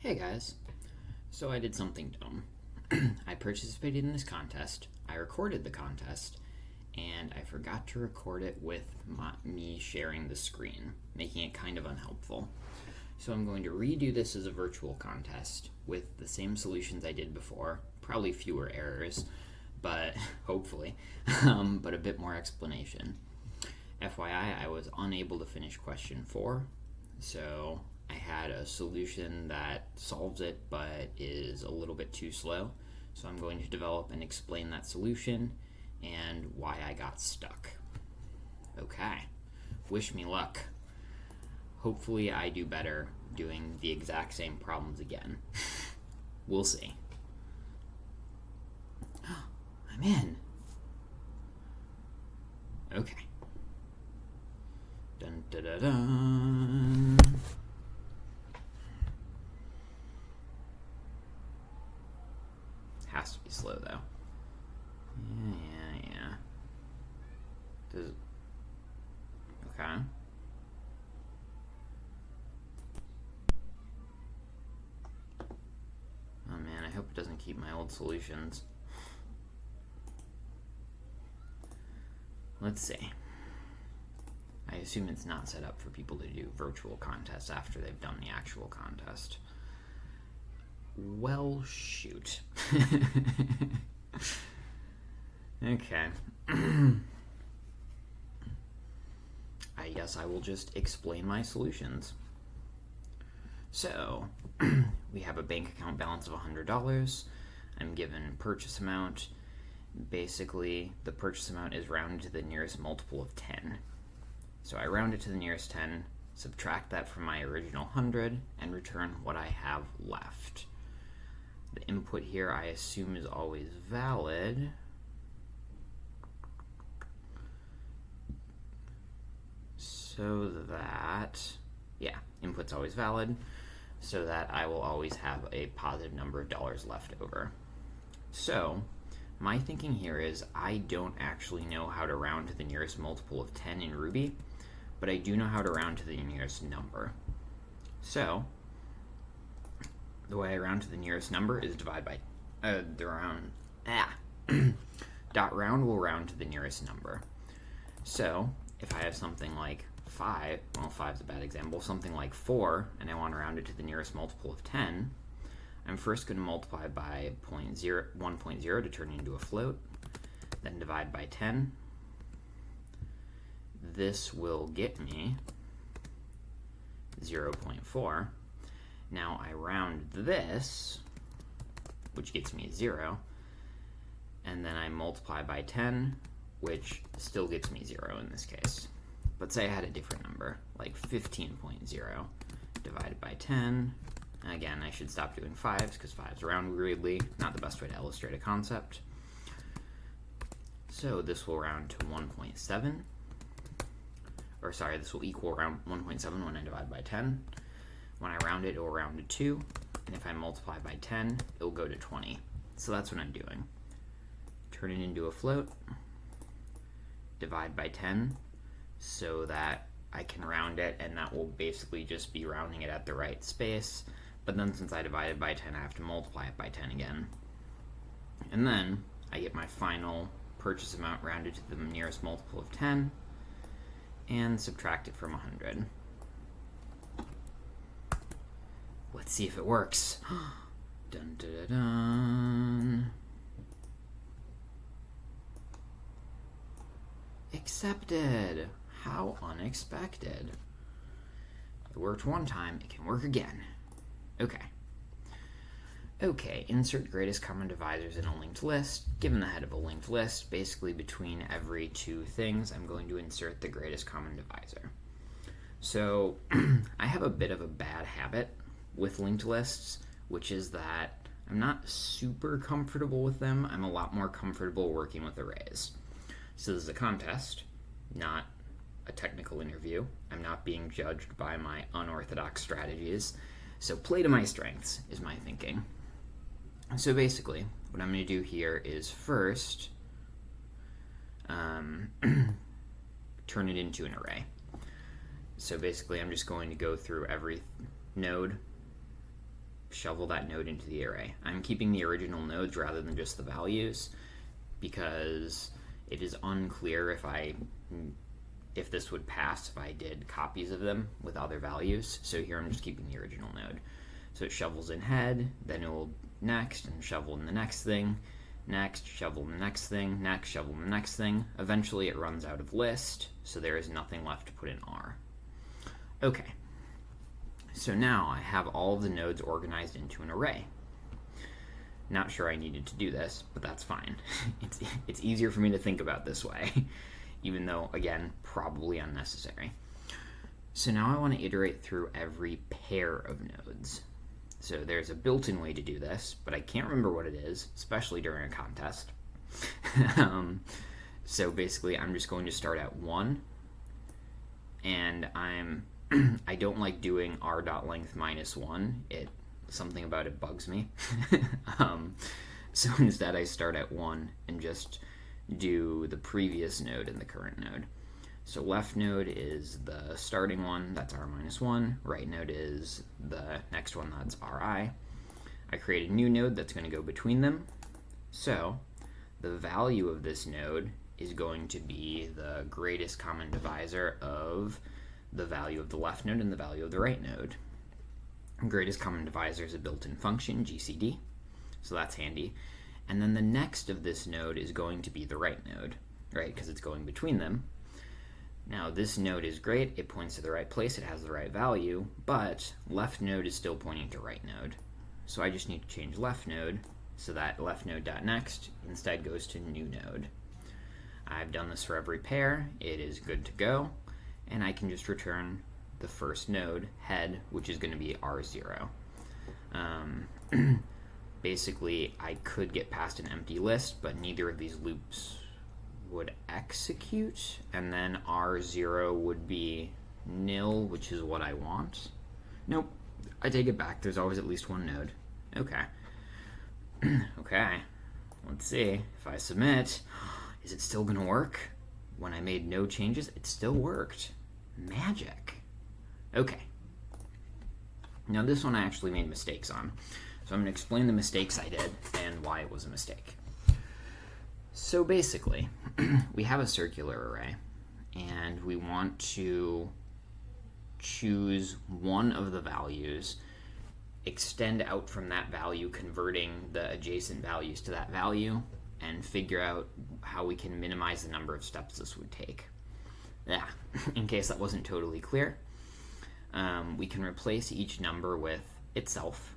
Hey guys, so I did something dumb. I participated in this contest, I recorded the contest, and I forgot to record it with me sharing the screen, making it kind of unhelpful. So I'm going to redo this as a virtual contest with the same solutions I did before, probably fewer errors, but hopefully, but a bit more explanation. FYI, I was unable to finish question 4, so I had a solution that solves it but is a little bit too slow. So I'm going to develop and explain that solution and why I got stuck. Okay, wish me luck. Hopefully I do better doing the exact same problems again. We'll see. I'm in. Okay. Dun dun dun dun. Has to be slow though. Yeah. Does okay. Oh man, I hope it doesn't keep my old solutions. Let's see. I assume it's not set up for people to do virtual contests after they've done the actual contest. Well, shoot. Okay. I guess I will just explain my solutions. So, we have a bank account balance of $100. I'm given purchase amount. Basically, the purchase amount is rounded to the nearest multiple of 10. So I round it to the nearest 10, subtract that from my original 100, and return what I have left. The input here I assume is always valid. So that, yeah, input's always valid, so that I will always have a positive number of dollars left over. So, my thinking here is I don't actually know how to round to the nearest multiple of 10 in Ruby, but I do know how to round to the nearest number. So, the way I round to the nearest number is divide by dot round will round to the nearest number. So, if I have something like 5, well 5 is a bad example, something like 4, and I want to round it to the nearest multiple of 10, I'm first going to multiply by 1.0 to turn it into a float, then divide by 10. This will get me 0.4. Now I round this, which gets me 0, and then I multiply by 10, which still gets me 0 in this case. But say I had a different number, like 15.0 divided by 10. Again, I should stop doing 5s because 5s round weirdly, not the best way to illustrate a concept. So this will round to 1.7. Or sorry, this will equal around 1.7 when I divide by 10. When I round it will round to 2. And if I multiply by 10, it will go to 20. So that's what I'm doing. Turn it into a float. Divide by 10 so that I can round it, and that will basically just be rounding it at the right space. But then since I divided by 10, I have to multiply it by 10 again. And then I get my final purchase amount rounded to the nearest multiple of 10 and subtract it from 100. Let's see if it works. Dun, dun, dun, dun. Accepted. How unexpected. It worked one time, it can work again. Okay, insert greatest common divisors in a linked list. Given the head of a linked list, basically between every two things, I'm going to insert the greatest common divisor. So, I have a bit of a bad habit with linked lists, which is that I'm not super comfortable with them. I'm a lot more comfortable working with arrays. So this is a contest, not a technical interview. I'm not being judged by my unorthodox strategies. So play to my strengths is my thinking. So basically, what I'm going to do here is first turn it into an array. So basically, I'm just going to go through every node, shovel that node into the array. I'm keeping the original nodes rather than just the values because it is unclear if this would pass if I did copies of them with other values. So here I'm just keeping the original node. So it shovels in head, then it will next and shovel in the next thing, next, shovel in the next thing, next, shovel in the next thing. Eventually it runs out of list, so there is nothing left to put in R. Okay, so now I have all of the nodes organized into an array. Not sure I needed to do this, but that's fine. It's easier for me to think about this way, even though, again, probably unnecessary. So now I want to iterate through every pair of nodes. So there's a built-in way to do this, but I can't remember what it is, especially during a contest. So basically, I'm just going to start at 1, and I don't like doing r.length minus 1. Something about it bugs me. So instead, I start at 1 and just do the previous node and the current node. So left node is the starting one, that's r minus 1. Right node is the next one, that's ri. I create a new node that's going to go between them. So the value of this node is going to be the greatest common divisor of the value of the left node and the value of the right node. Greatest common divisor is a built-in function, GCD, so that's handy. And then the next of this node is going to be the right node, right, because it's going between them. Now this node is great, it points to the right place, it has the right value, but left node is still pointing to right node. So I just need to change left node so that left node.next instead goes to new node. I've done this for every pair, it is good to go, and I can just return the first node, head, which is going to be R0. Basically, I could get past an empty list, but neither of these loops would execute, and then R0 would be nil, which is what I want. Nope, I take it back, there's always at least one node. Okay. Okay, let's see. If I submit, is it still going to work? When I made no changes, it still worked. Magic. Okay. Now this one I actually made mistakes on. So I'm going to explain the mistakes I did and why it was a mistake. So basically, we have a circular array, and we want to choose one of the values, extend out from that value, converting the adjacent values to that value, and figure out how we can minimize the number of steps this would take. Yeah, in case that wasn't totally clear, we can replace each number with itself,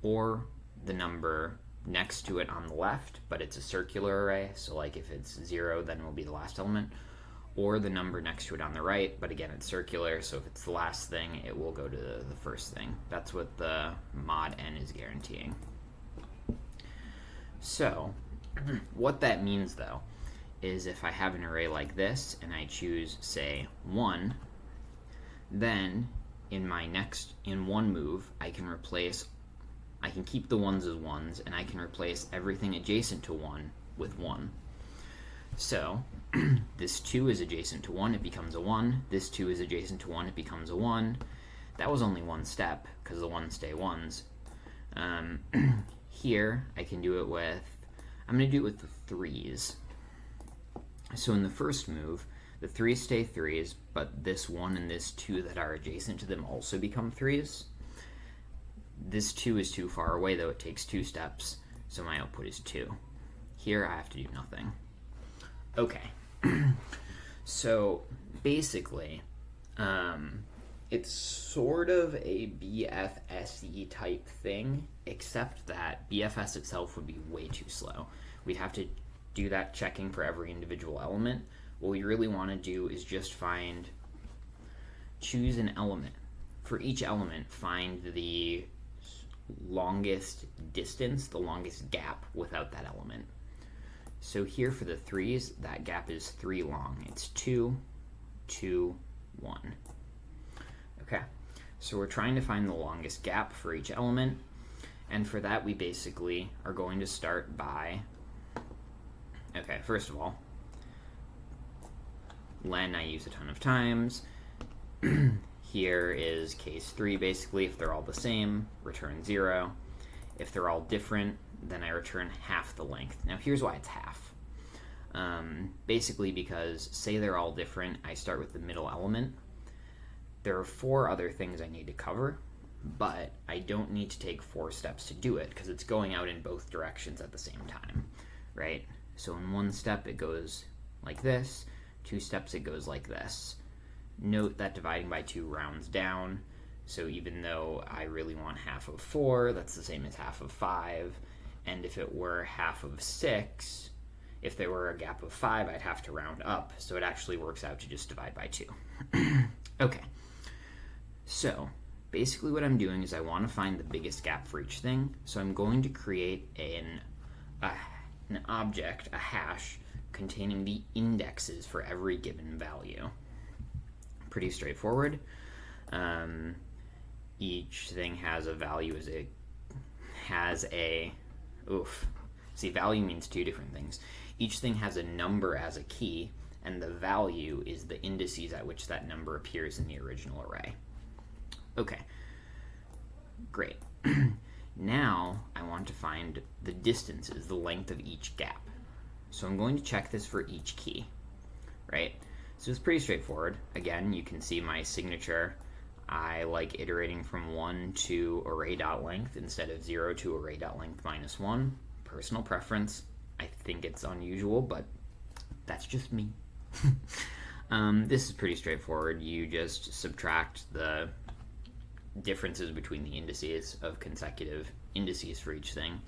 or the number next to it on the left, but it's a circular array, so like if it's 0, then it will be the last element, or the number next to it on the right, but again it's circular, so if it's the last thing, it will go to the first thing. That's what the mod n is guaranteeing. So what that means though is if I have an array like this and I choose, say, 1, then in one move I can keep the ones as ones, and I can replace everything adjacent to 1 with 1. So this 2 is adjacent to 1, it becomes a 1. This 2 is adjacent to 1, it becomes a 1. That was only one step because the 1s stay 1s. Here I can do it with, I'm going to do it with the 3s. So in the first move, the 3s stay 3s, but this 1 and this 2 that are adjacent to them also become 3s. This 2 is too far away, though it takes 2 steps, so my output is 2. Here I have to do nothing. Okay, so basically, it's sort of a BFSE type thing, except that BFS itself would be way too slow. We'd have to do that checking for every individual element. What we really want to do is just choose an element. For each element, find the longest distance, the longest gap without that element. So here for the 3s, that gap is 3 long. It's 2, 2, 1. Okay, so we're trying to find the longest gap for each element, and for that we basically are going to start by, okay, first of all, len I use a ton of times. Here is case 3, basically. If they're all the same, return 0. If they're all different, then I return half the length. Now here's why it's half. Basically because, say they're all different, I start with the middle element. There are 4 other things I need to cover, but I don't need to take 4 steps to do it because it's going out in both directions at the same time, right? So in 1 step it goes like this, 2 steps it goes like this. Note that dividing by 2 rounds down, so even though I really want half of 4, that's the same as half of 5, and if it were half of 6, if there were a gap of 5, I'd have to round up, so it actually works out to just divide by 2. Okay, so basically what I'm doing is I want to find the biggest gap for each thing, so I'm going to create an object, a hash, containing the indexes for every given value. Pretty straightforward. Each thing has a value see, value means 2 different things. Each thing has a number as a key, and the value is the indices at which that number appears in the original array. Okay, great. Now I want to find the distances, the length of each gap. So I'm going to check this for each key, right? So it's pretty straightforward. Again, you can see my signature. I like iterating from 1 to array.length instead of 0 to array.length minus 1. Personal preference. I think it's unusual, but that's just me. This is pretty straightforward. You just subtract the differences between the indices of consecutive indices for each thing.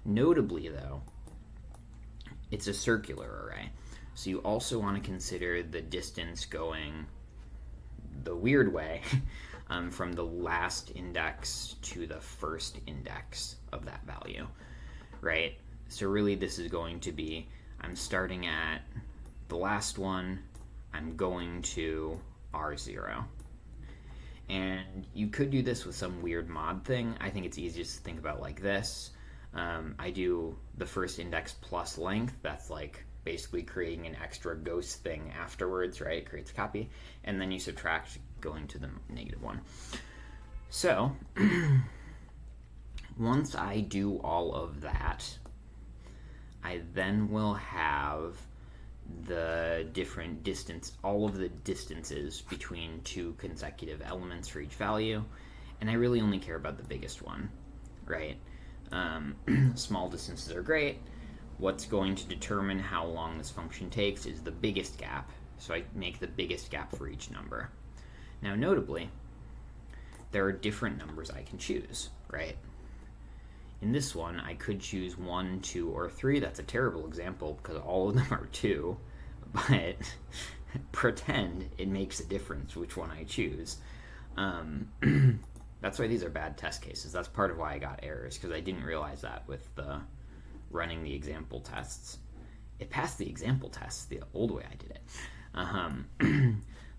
Notably, though, it's a circular array. So you also want to consider the distance going the weird way from the last index to the first index of that value, right? So really this is going to be, I'm starting at the last one, I'm going to R0. And you could do this with some weird mod thing. I think it's easiest to think about like this. I do the first index plus length, that's like basically creating an extra ghost thing afterwards, right? It creates a copy, and then you subtract going to the -1. So once I do all of that, I then will have the different distance, all of the distances between 2 consecutive elements for each value, and I really only care about the biggest one, right? Small distances are great. What's going to determine how long this function takes is the biggest gap, so I make the biggest gap for each number. Now notably, there are different numbers I can choose, right? In this one, I could choose 1, 2, or 3. That's a terrible example because all of them are 2, but pretend it makes a difference which one I choose. That's why these are bad test cases. That's part of why I got errors, because I didn't realize that with running the example tests. It passed the example tests the old way I did it.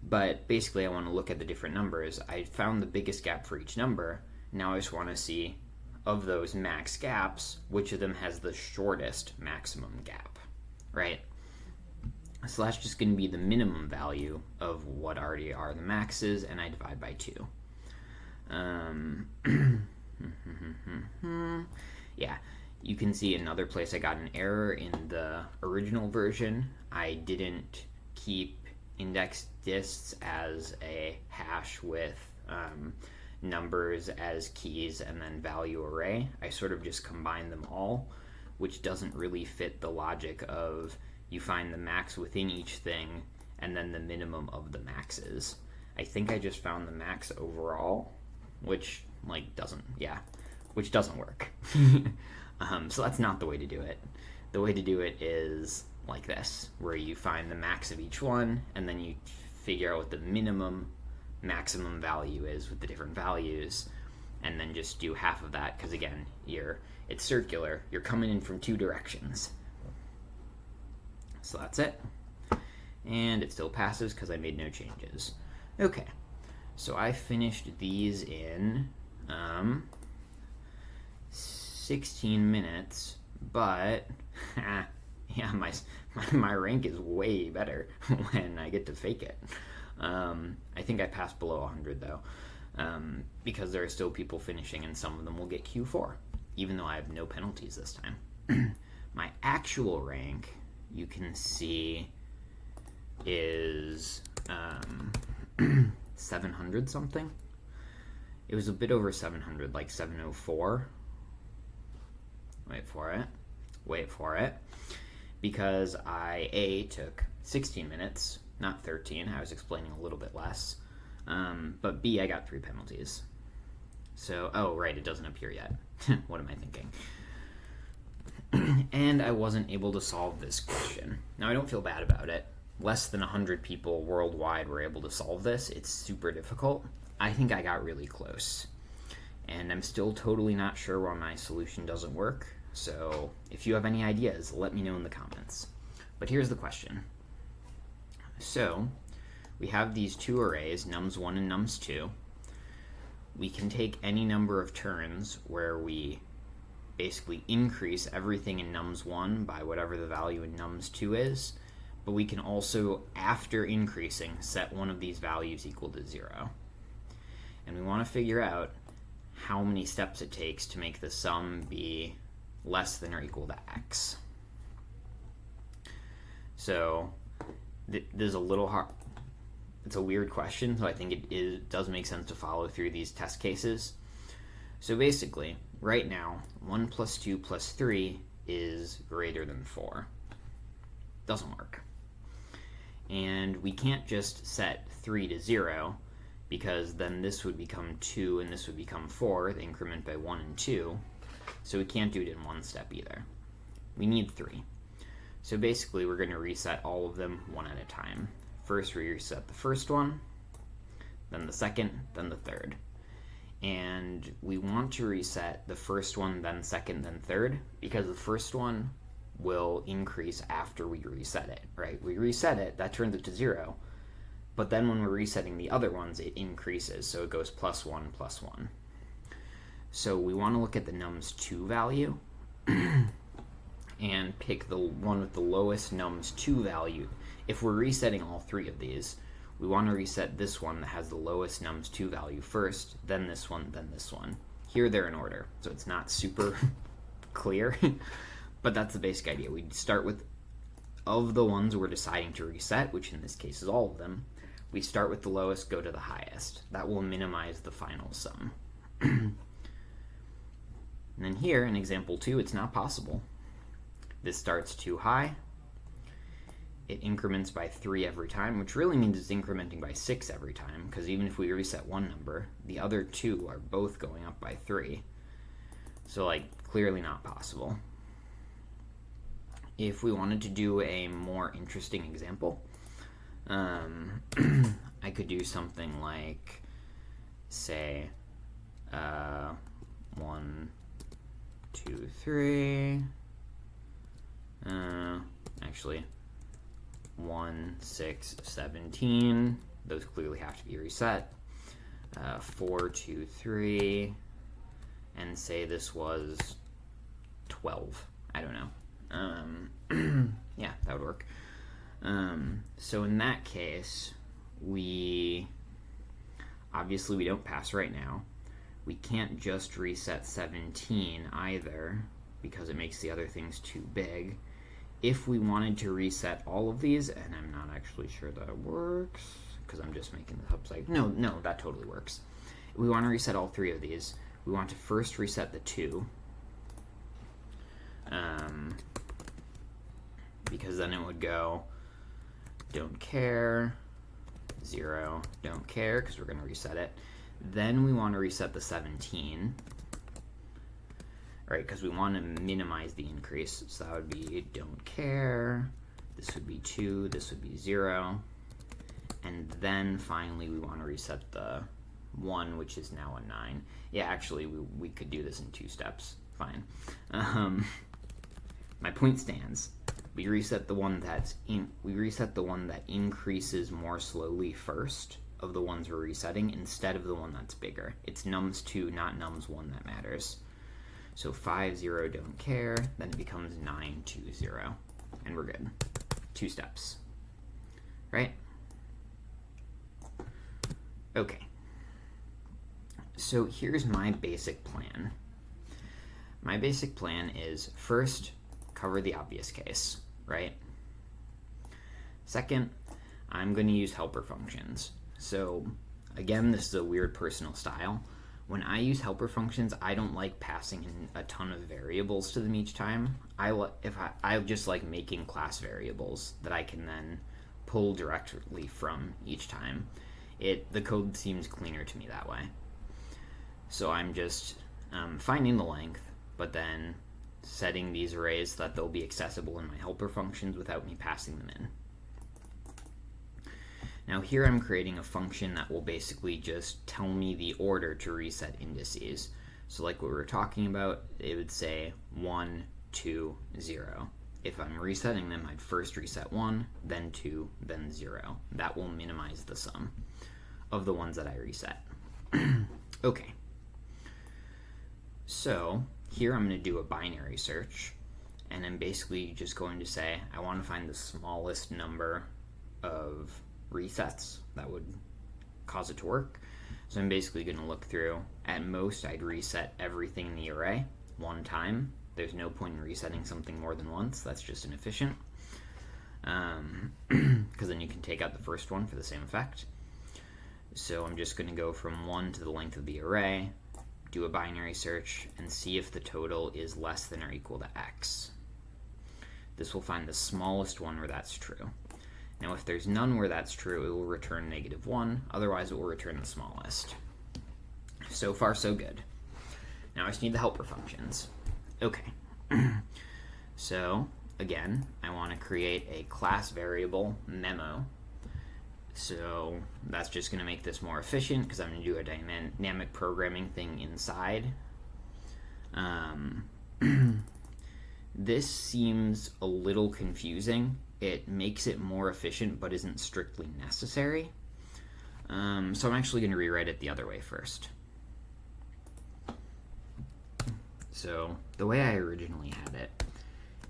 But basically I want to look at the different numbers. I found the biggest gap for each number. Now I just want to see, of those max gaps, which of them has the shortest maximum gap, right? So that's just going to be the minimum value of what already are the maxes, and I divide by 2. Yeah, you can see another place I got an error in the original version. I didn't keep index dists as a hash with numbers as keys and then value array. I sort of just combined them all, which doesn't really fit the logic of you find the max within each thing and then the minimum of the maxes. I think I just found the max overall, which doesn't work. So that's not the way to do it. The way to do it is like this, where you find the max of each one and then you figure out what the maximum value is with the different values, and then just do half of that, because again, it's circular, you're coming in from 2 directions. So that's it, and it still passes because I made no changes. Okay, so I finished these in 16 minutes, but yeah, my rank is way better when I get to fake it. I think I passed below 100 though, because there are still people finishing and some of them will get Q4, even though I have no penalties this time. My actual rank, you can see, is 700 something. It was a bit over 700, like 704. Wait for it. Because I took 16 minutes, not 13. I was explaining a little bit less. But B, I got 3 penalties. So, oh, right, it doesn't appear yet. What am I thinking? And I wasn't able to solve this question. Now, I don't feel bad about it. Less than 100 people worldwide were able to solve this. It's super difficult. I think I got really close. And I'm still totally not sure why my solution doesn't work. So if you have any ideas, let me know in the comments. But here's the question. So we have these two arrays, nums1 and nums2. We can take any number of turns where we basically increase everything in nums1 by whatever the value in nums2 is. But we can also, after increasing, set one of these values equal to 0. And we want to figure out how many steps it takes to make the sum be less than or equal to x. So there's a little hard, it's a weird question, so I think it does make sense to follow through these test cases. So basically, right now, 1 plus 2 plus 3 is greater than 4. Doesn't work. And we can't just set 3 to 0, because then this would become 2 and this would become 4, the increment by 1 and 2. So we can't do it in one step either. We need 3. So basically we're going to reset all of them one at a time. First we reset the first one, then the second, then the third. And we want to reset the first one, then second, then third, because the first one will increase after we reset it, right? We reset it, that turns it to 0, but then when we're resetting the other ones, it increases, so it goes plus 1, plus 1. So we want to look at the nums2 value and pick the one with the lowest nums2 value. If we're resetting all 3 of these, we want to reset this one that has the lowest nums2 value first, then this one, then this one. Here they're in order, so it's not super clear, but that's the basic idea. We start with, of the ones we're deciding to reset, which in this case is all of them, we start with the lowest, go to the highest. That will minimize the final sum. And then here, in example 2, it's not possible. This starts too high. It increments by 3 every time, which really means it's incrementing by 6 every time, because even if we reset one number, the other 2 are both going up by 3. So, like, clearly not possible. If we wanted to do a more interesting example, I could do something like, say, 1, 2, 3, actually, 1, 6, 17, those clearly have to be reset, 4, 2, 3, and say this was 12, I don't know, yeah, that would work. So in that case, obviously we don't pass right now. We can't just reset 17 either, because it makes the other things too big. If we wanted to reset all of these, and I'm not actually sure that works, because I'm just making this up, no, that totally works. If we want to reset all 3 of these, we want to first reset the 2, because then it would go don't care, 0, don't care, because we're going to reset it. Then we want to reset the 17, right, because we want to minimize the increase, so that would be don't care, this would be 2, this would be 0, and then finally we want to reset the 1, which is now a 9. Yeah, actually, we could do this in 2 steps, fine. My point stands. We reset the one that increases more slowly first of the ones we're resetting instead of the one that's bigger. It's nums2, not nums1 that matters. So 5, 0, don't care, then it becomes 9, 2, 0, and we're good. 2 steps, right? Okay. So here's my basic plan. My basic plan is first, cover the obvious case, right? Second, I'm going to use helper functions. So again, this is a weird personal style. When I use helper functions, I don't like passing in a ton of variables to them each time. I just like making class variables that I can then pull directly from each time. The code seems cleaner to me that way. So I'm just finding the length, but then setting these arrays so that they'll be accessible in my helper functions without me passing them in. Now here I'm creating a function that will basically just tell me the order to reset indices. So like what we were talking about, it would say 1, 2, 0. If I'm resetting them, I'd first reset 1, then 2, then 0. That will minimize the sum of the ones that I reset. Okay. So here I'm going to do a binary search, and I'm basically just going to say I want to find the smallest number of resets that would cause it to work. So I'm basically going to look through. At most, I'd reset everything in the array one time. There's no point in resetting something more than once. That's just inefficient. Because then you can take out the first one for the same effect. So I'm just going to go from 1 to the length of the array, do a binary search, and see if the total is less than or equal to x. This will find the smallest one where that's true. Now if there's none where that's true, it will return -1, otherwise it will return the smallest. So far so good. Now I just need the helper functions. Okay. So again, I want to create a class variable memo. So that's just going to make this more efficient because I'm going to do a dynamic programming thing inside. This seems a little confusing. It makes it more efficient but isn't strictly necessary. So I'm actually going to rewrite it the other way first. So the way I originally had it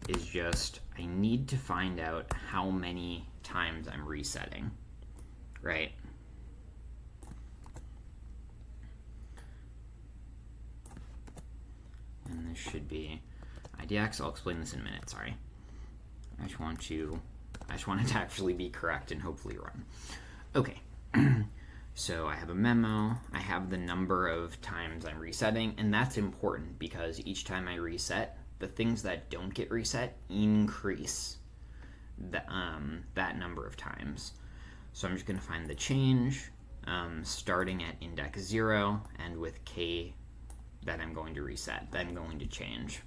is just I need to find out how many times I'm resetting, right? And this should be IDX. I'll explain this in a minute, sorry. I just want it to actually be correct and hopefully run. Okay. So I have a memo, I have the number of times I'm resetting, and that's important because each time I reset, the things that don't get reset increase that number of times. So I'm just going to find the change starting at index 0 and with k that I'm going to reset, that I'm going to change.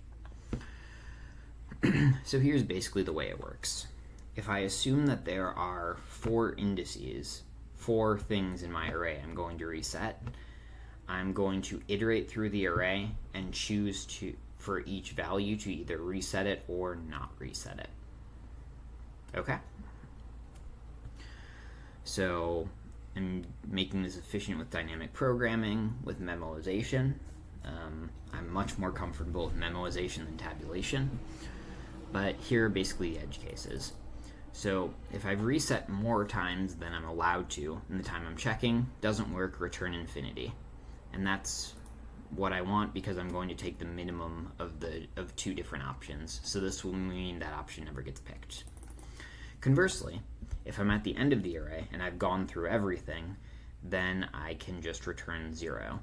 So here's basically the way it works. If I assume that there are 4 indices, 4 things in my array I'm going to reset, I'm going to iterate through the array and choose for each value to either reset it or not reset it. Okay? So I'm making this efficient with dynamic programming, with memoization. I'm much more comfortable with memoization than tabulation. But here are basically the edge cases. So if I've reset more times than I'm allowed to in the time I'm checking, doesn't work, return infinity. And that's what I want because I'm going to take the minimum of 2 different options. So this will mean that option never gets picked. Conversely, if I'm at the end of the array and I've gone through everything, then I can just return 0.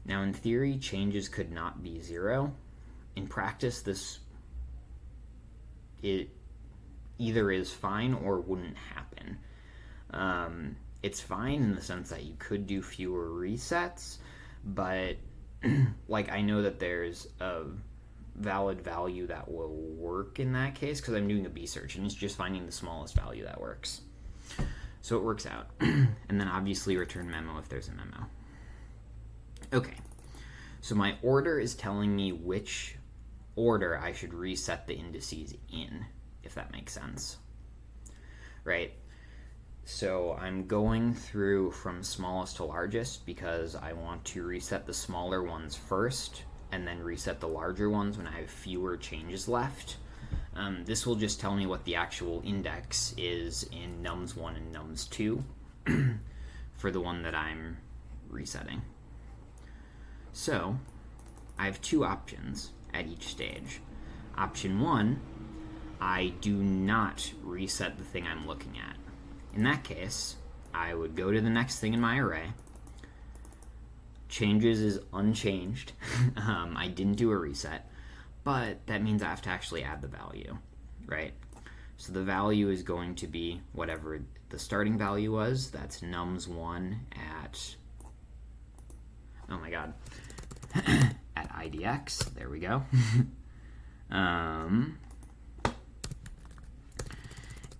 Now in theory, changes could not be 0. In practice, it either is fine or wouldn't happen. It's fine in the sense that you could do fewer resets, but like I know that there's a valid value that will work in that case because I'm doing a B search and it's just finding the smallest value that works. So it works out. And then obviously return memo if there's a memo. Okay, so my order is telling me which order I should reset the indices in, if that makes sense. Right? So I'm going through from smallest to largest because I want to reset the smaller ones first and then reset the larger ones when I have fewer changes left. This will just tell me what the actual index is in nums1 and nums2 for the one that I'm resetting. So I have two options at each stage. Option 1, I do not reset the thing I'm looking at. In that case, I would go to the next thing in my array. Changes is unchanged. I didn't do a reset, but that means I have to actually add the value, right? So the value is going to be whatever the starting value was. That's nums1 at, oh my god, at idx. There we go. And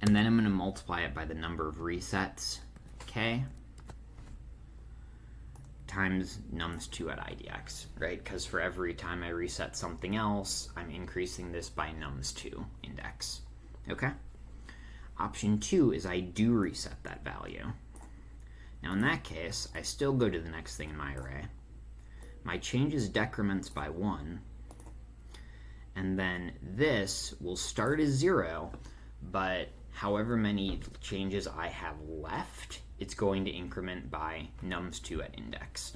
then I'm going to multiply it by the number of resets, k, times nums2 at idx, right? Because for every time I reset something else, I'm increasing this by nums2 index, okay? Option 2 is I do reset that value. Now in that case, I still go to the next thing in my array. My changes decrements by 1, and then this will start as 0, but however many changes I have left, it's going to increment by nums2 at index.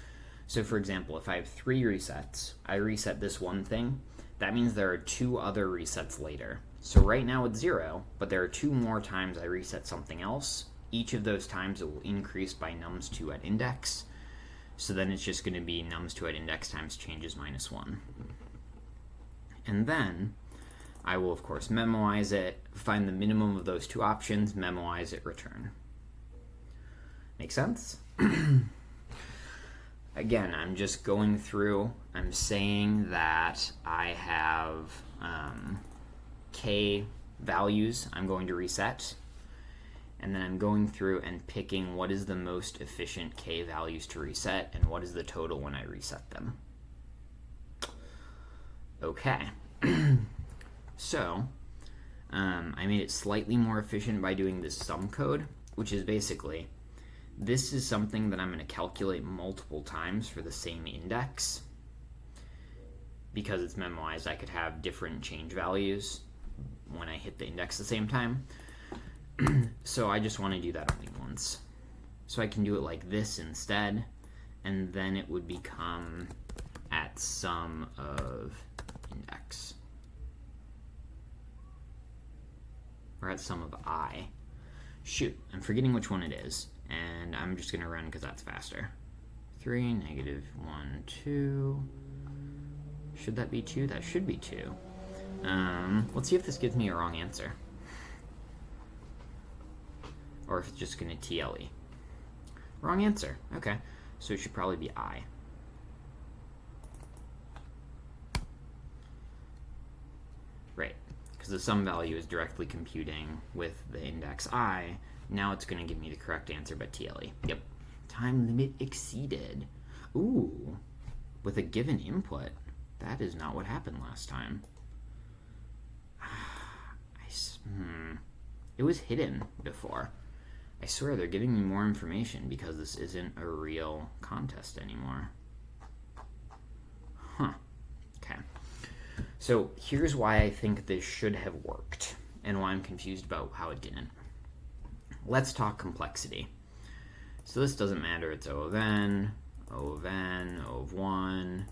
So for example, if I have 3 resets, I reset this one thing, that means there are 2 other resets later. So right now it's 0, but there are 2 more times I reset something else. Each of those times it will increase by nums2 at index. So then it's just going to be nums2 at index times changes minus 1. And then I will, of course, memoize it, find the minimum of those 2 options, memoize it, return. Make sense? Again, I'm just going through, I'm saying that I have k values I'm going to reset, and then I'm going through and picking what is the most efficient k values to reset and what is the total when I reset them. Okay. So, I made it slightly more efficient by doing this sum code, which is basically, this is something that I'm going to calculate multiple times for the same index. Because it's memoized, I could have different change values when I hit the index at the same time. So I just want to do that only once. So I can do it like this instead, and then it would become at sum of index. Or at sum of I. Shoot, I'm forgetting which one it is, and I'm just going to run because that's faster. 3, negative 1, 2. Should that be 2? That should be 2. Let's see if this gives me a wrong answer. Or if it's just going to TLE. Wrong answer. Okay, so it should probably be I. Right, because the sum value is directly computing with the index I. Now it's going to give me the correct answer, but TLE. Yep. Time limit exceeded. Ooh, with a given input. That is not what happened last time. It was hidden before. I swear they're giving me more information because this isn't a real contest anymore. Huh. Okay. So here's why I think this should have worked and why I'm confused about how it didn't. Let's talk complexity. So this doesn't matter. It's O of n, O of n, O of 1,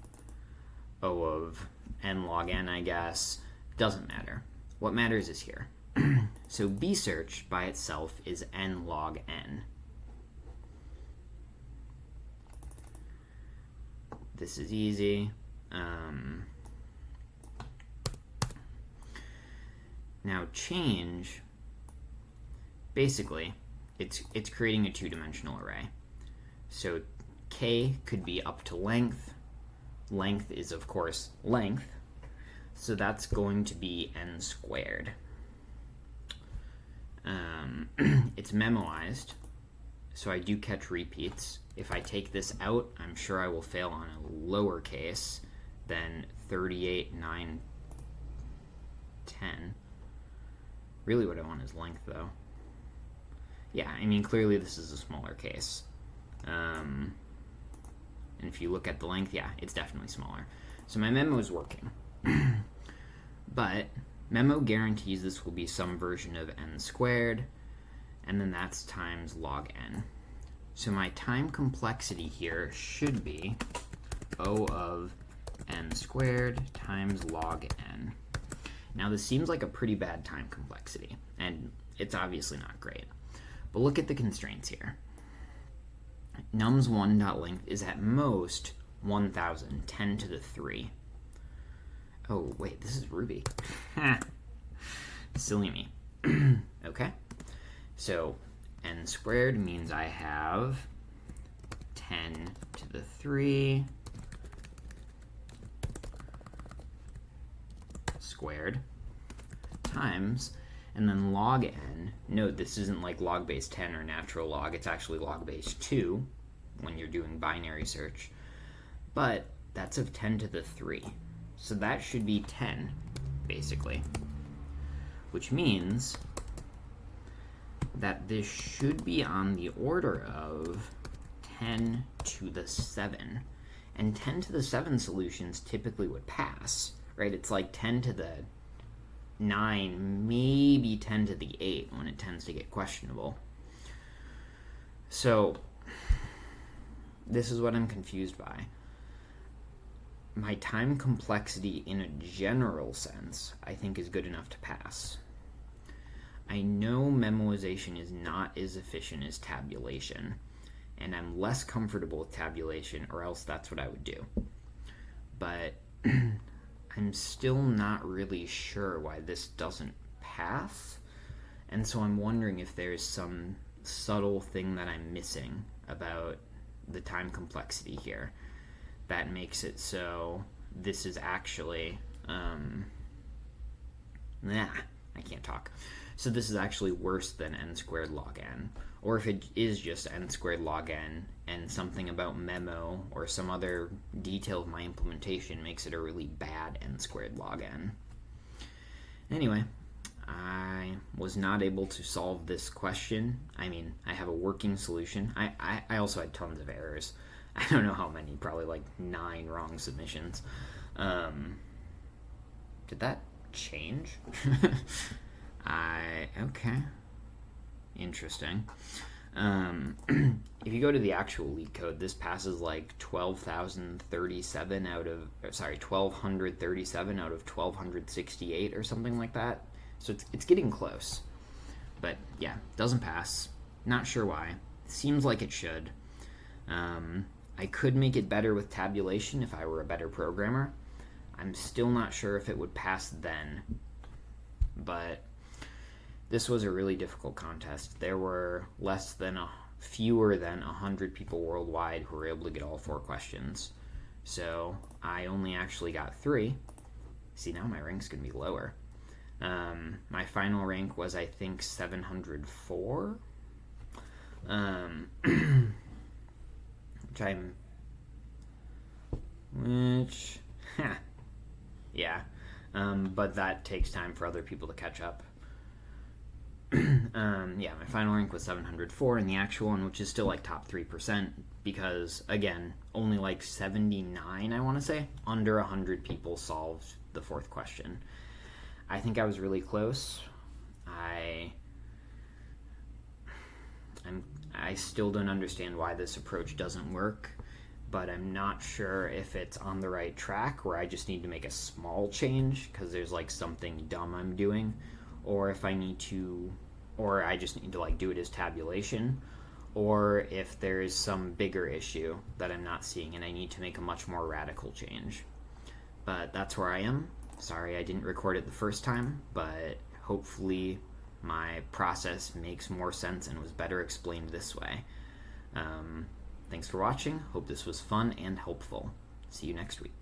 O of n log n, I guess. Doesn't matter. What matters is here. So bsearch by itself is n log n. This is easy. Now change, basically, it's creating a two-dimensional array. So k could be up to length. Length is, of course, length. So that's going to be n squared. It's memoized, so I do catch repeats. If I take this out, I'm sure I will fail on a lowercase than 38, 9, 10. Really what I want is length, though. Yeah, I mean, clearly this is a smaller case. And if you look at the length, yeah, it's definitely smaller. So my memo is working. But memo guarantees this will be some version of n squared, and then that's times log n. So my time complexity here should be O of n squared times log n. Now this seems like a pretty bad time complexity, and it's obviously not great. But look at the constraints here. nums1.length is at most 1000, 10 to the 3. Oh, wait, this is Ruby. Silly me. Okay, so n squared means I have 10 to the 3 squared times, and then log n. Note this isn't like log base 10 or natural log, it's actually log base 2 when you're doing binary search. But that's of 10 to the 3. So that should be 10, basically. Which means that this should be on the order of 10 to the 7. And 10 to the 7 solutions typically would pass, right? It's like 10 to the 9, maybe 10 to the 8 when it tends to get questionable. So this is what I'm confused by. My time complexity in a general sense, I think, is good enough to pass. I know memoization is not as efficient as tabulation, and I'm less comfortable with tabulation, or else that's what I would do. But I'm still not really sure why this doesn't pass, and so I'm wondering if there's some subtle thing that I'm missing about the time complexity here that makes it so this is actually I can't talk. So this is actually worse than n squared log n, or if it is just n squared log n and something about memo or some other detail of my implementation makes it a really bad n squared log n. Anyway, I was not able to solve this question. I mean, I have a working solution. I also had tons of errors. I don't know how many, probably like 9 wrong submissions. Did that change? Okay. Interesting. If you go to the actual LeetCode, this passes like 12,037 out of 1237 out of 1268 or something like that. So it's getting close. But yeah, doesn't pass. Not sure why. Seems like it should. I could make it better with tabulation if I were a better programmer. I'm still not sure if it would pass then. But this was a really difficult contest. There were fewer than 100 people worldwide who were able to get all 4 questions. So I only actually got 3. See, now my rank's going to be lower. My final rank was, I think, 704. But that takes time for other people to catch up. My final rank was 704 in the actual one, which is still like top 3%, because again, only like 79, I want to say, under 100 people solved the 4th question. I think I was really close. I still don't understand why this approach doesn't work, but I'm not sure if it's on the right track where I just need to make a small change because there's like something dumb I'm doing, or if I just need to like do it as tabulation, or if there's some bigger issue that I'm not seeing and I need to make a much more radical change. But that's where I am. Sorry I didn't record it the first time, but hopefully my process makes more sense and was better explained this way. Thanks for watching. Hope this was fun and helpful. See you next week.